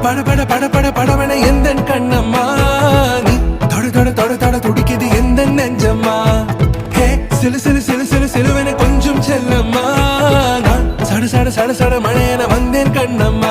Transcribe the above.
பட பட பட பட படவன எந்த கண்ணம்மா நீ தொட தொட தொட தொட துடிக்குது எந்த நெஞ்சம்மா ஹே சிலு சிலு சிலு சிலு சிலுவன கொஞ்சம் செல்லம்மா நான் சட சட சட சட மழையன வந்தேன் கண்ணம்மா